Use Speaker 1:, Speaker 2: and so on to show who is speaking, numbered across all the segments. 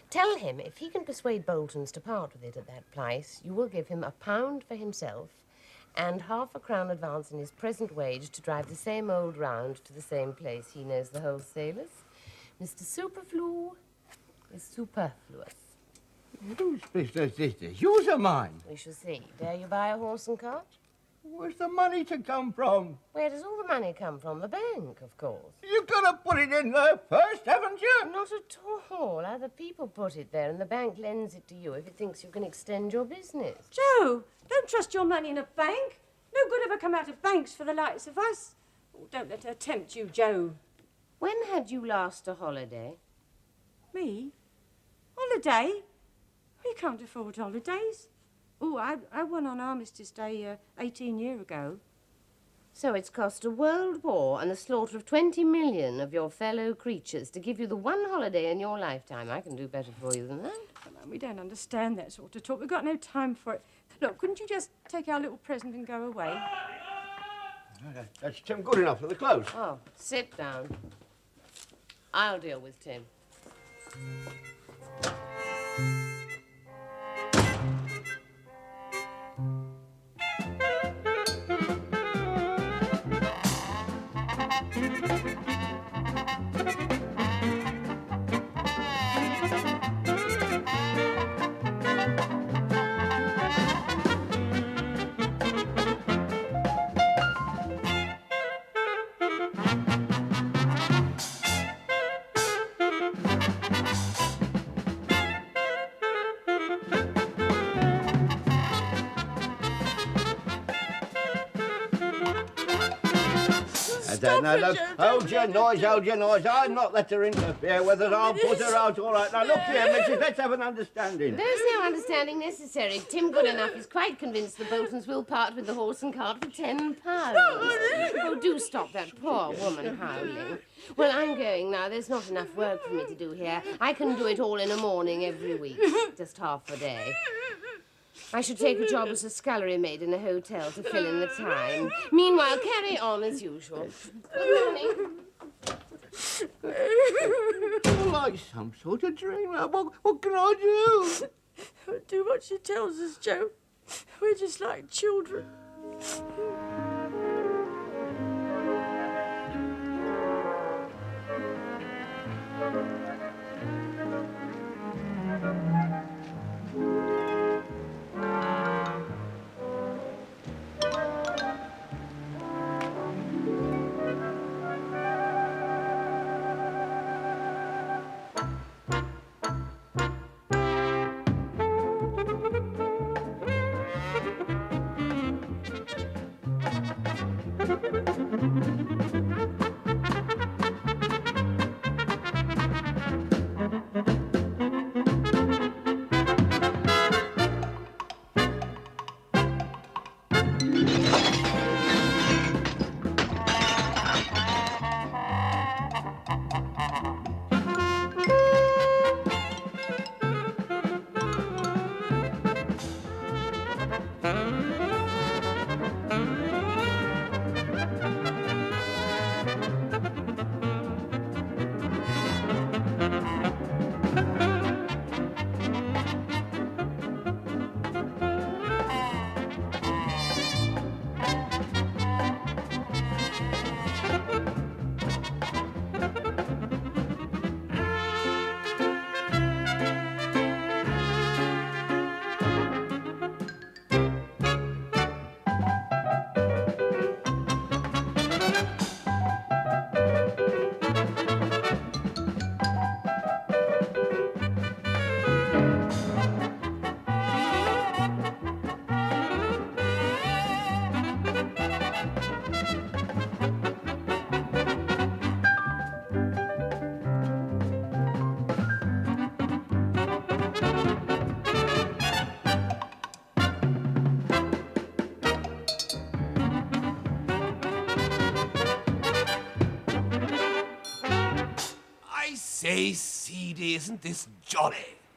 Speaker 1: Tell him if he can persuade Boltons to part with it at that price, you will give him £1 for himself and £0.50 advance in his present wage to drive the same old round to the same place. He knows the wholesalers. Mr. Superflu is superfluous.
Speaker 2: Whose business is this? Yours or mine?
Speaker 1: We shall see. Dare you buy a horse and cart?
Speaker 2: Where's the money to come from?
Speaker 1: Where does all the money come from? The bank, of course.
Speaker 2: You've got to put it in there first, haven't you?
Speaker 1: Not at all. Other people put it there, and the bank lends it to you if it thinks you can extend your business.
Speaker 3: Joe, don't trust your money in a bank. No good ever come out of banks for the likes of us. Oh, don't let her tempt you, Joe.
Speaker 1: When had you last a holiday?
Speaker 3: Me? Holiday? We can't afford holidays. Oh, I won on Armistice Day 18 years ago.
Speaker 1: So it's cost a world war and the slaughter of 20 million of your fellow creatures to give you the one holiday in your lifetime. I can do better for you than that.
Speaker 3: Come on, we don't understand that sort of talk. We've got no time for it. Look, couldn't you just take our little present and go away?
Speaker 2: That's Tim good enough for the clothes.
Speaker 1: Oh, sit down. I'll deal with Tim.
Speaker 2: Now, look, hold your noise. I'll not let her interfere with us. I'll put her out all right. Now, look here, Mrs. Let's have an understanding.
Speaker 1: There's no understanding necessary. Tim Goodenough is quite convinced the Boltons will part with the horse and cart for £10. Oh, do stop that poor woman howling. Well, I'm going now. There's not enough work for me to do here. I can do it all in a morning every week, just half a day. I should take a job as a scullery maid in a hotel to fill in the time. Meanwhile, carry on as usual. Good morning.
Speaker 2: You're like some sort of dreamer. What can I do?
Speaker 3: Do what she tells us, Joe. We're just like children.
Speaker 4: Say, Seedy, isn't this jolly?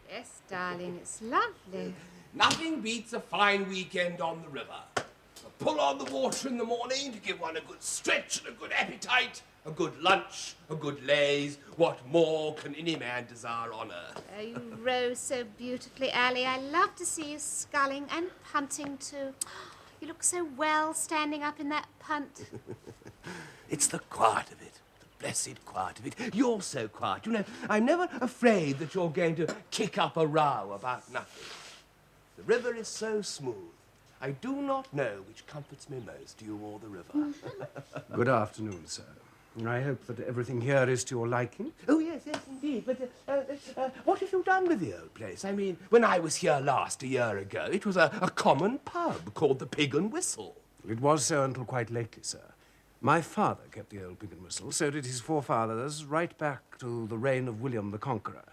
Speaker 5: Yes, darling, it's lovely.
Speaker 4: Nothing beats a fine weekend on the river. The pull on the water in the morning to give one a good stretch and a good appetite, a good lunch, a good laze. What more can any man desire on earth?
Speaker 5: Oh, you row so beautifully, Ally. I love to see you sculling and punting too. You look so well standing up in that punt.
Speaker 4: It's the quiet of it, the blessed quiet of it. You're so quiet. You know, I'm never afraid that you're going to kick up a row about nothing. The river is so smooth. I do not know which comforts me most, you or the river.
Speaker 6: Good afternoon, sir. I hope that everything here is to your liking.
Speaker 4: Oh, yes, indeed. But what have you done with the old place? I mean, when I was here last, a year ago, it was a common pub called the Pig and Whistle.
Speaker 6: It was so until quite lately, sir. My father kept the old Pig and Whistle, so did his forefathers, right back to the reign of William the Conqueror.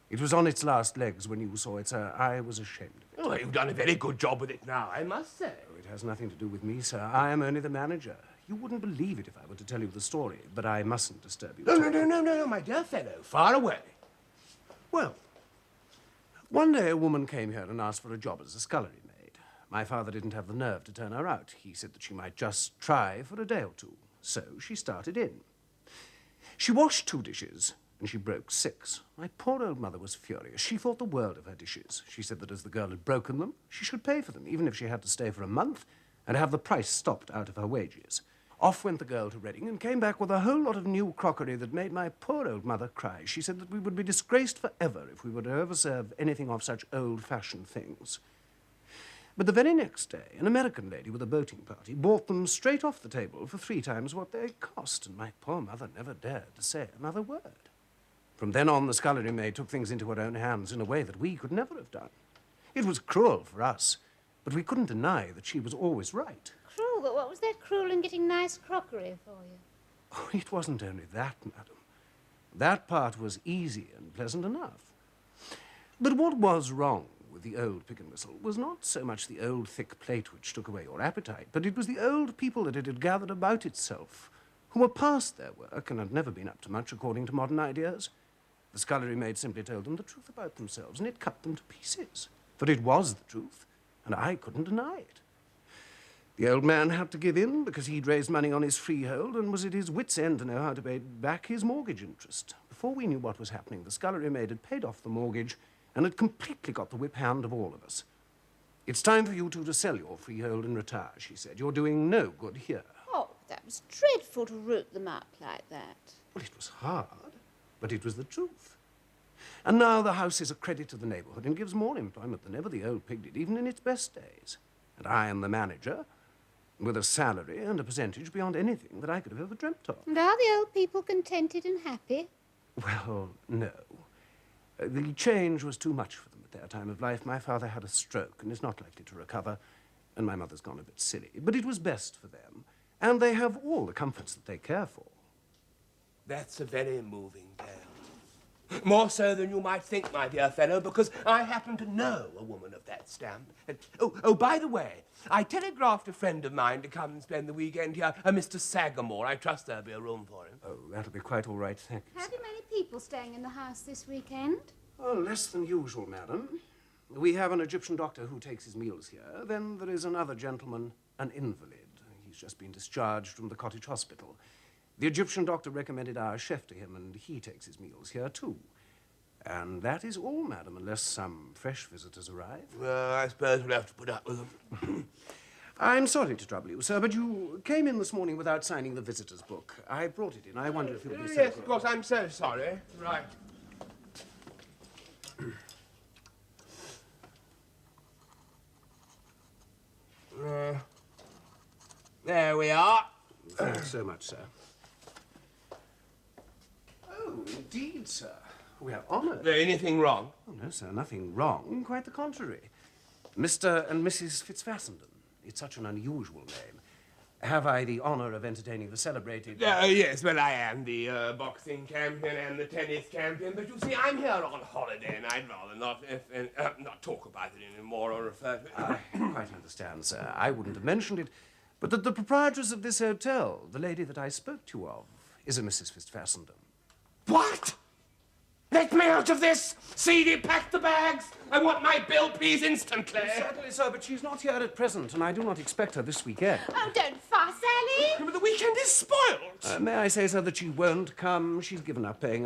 Speaker 6: It was on its last legs when you saw it, sir. I was ashamed of it.
Speaker 4: Oh, you've done a very good job with it now, I must say.
Speaker 6: Oh, it has nothing to do with me, sir. I am only the manager. You wouldn't believe it if I were to tell you the story, but I mustn't disturb you.
Speaker 4: No, my dear fellow. Far away.
Speaker 6: Well, one day a woman came here and asked for a job as a scullery maid. My father didn't have the nerve to turn her out. He said that she might just try for a day or two. So she started in. She washed 2 dishes, and she broke 6. My poor old mother was furious. She thought the world of her dishes. She said that as the girl had broken them, she should pay for them, even if she had to stay for a month and have the price stopped out of her wages. Off went the girl to Reading and came back with a whole lot of new crockery that made my poor old mother cry. She said that we would be disgraced forever if we were to overserve anything of such old-fashioned things. But the very next day, an American lady with a boating party bought them straight off the table for 3 times what they cost, and my poor mother never dared to say another word. From then on, the scullery maid took things into her own hands in a way that we could never have done. It was cruel for us, but we couldn't deny that she was always right.
Speaker 5: Cruel? But what was there cruel in getting nice crockery for you?
Speaker 6: Oh, it wasn't only that, madam. That part was easy and pleasant enough. But what was wrong with the old Pig and Whistle was not so much the old thick plate which took away your appetite, but it was the old people that it had gathered about itself, who were past their work and had never been up to much according to modern ideas. The scullery maid simply told them the truth about themselves, and it cut them to pieces. For it was the truth, and I couldn't deny it. The old man had to give in because he'd raised money on his freehold and was at his wit's end to know how to pay back his mortgage interest. Before we knew what was happening, the scullery maid had paid off the mortgage and had completely got the whip hand of all of us. "It's time for you two to sell your freehold and retire," she said. "You're doing no good here."
Speaker 5: Oh, that was dreadful to root them up like that.
Speaker 6: Well, it was hard, but it was the truth. And now the house is a credit to the neighbourhood and gives more employment than ever the old pig did, even in its best days. And I am the manager, with a salary and a percentage beyond anything that I could have ever dreamt of.
Speaker 5: And are the old people contented and happy?
Speaker 6: Well, no. The change was too much for them at their time of life. My father had a stroke and is not likely to recover, and my mother's gone a bit silly. But it was best for them, and they have all the comforts that they care for.
Speaker 4: That's a very moving tale. More so than you might think, my dear fellow, because I happen to know a woman of that stamp. And, oh, by the way, I telegraphed a friend of mine to come and spend the weekend here, a Mr. Sagamore. I trust there'll be a room for him.
Speaker 6: Oh, that'll be quite all right, thank you.
Speaker 5: Have you many people staying in the house this weekend?
Speaker 6: Oh, less than usual, madam. We have an Egyptian doctor who takes his meals here. Then there is another gentleman, an invalid. He's just been discharged from the cottage hospital. The Egyptian doctor recommended our chef to him, and he takes his meals here, too. And that is all, madam, unless some fresh visitors arrive.
Speaker 4: Well, I suppose we'll have to put up with them.
Speaker 6: I'm sorry to trouble you, sir, but you came in this morning without signing the visitor's book. I brought it in. I wonder if you'll be so
Speaker 4: Yes,
Speaker 6: good.
Speaker 4: of course, I'm so sorry. Right. There we are.
Speaker 6: Thanks so much, sir. Oh, indeed, sir. We are honoured.
Speaker 4: Anything wrong?
Speaker 6: Oh, no, sir, nothing wrong. Quite the contrary. Mr. and Mrs. Fitzfassenden. It's such an unusual name. Have I the honour of entertaining the celebrated...
Speaker 4: Yes, well, I am the boxing champion and the tennis champion, but you see, I'm here on holiday, and I'd rather not talk about it anymore or refer to it.
Speaker 6: I quite understand, sir. I wouldn't have mentioned it, but that the proprietress of this hotel, the lady that I spoke to you of, is a Mrs. Fitzfassenden.
Speaker 4: What? Let me out of this! Seedy, pack the bags! I want my bill, please, instantly!
Speaker 6: Certainly, sir, but she's not here at present, and I do not expect her this weekend.
Speaker 5: Oh, don't fuss, Ellie.
Speaker 4: But the weekend is spoiled!
Speaker 6: May I say, sir, that she won't come? She's given up paying us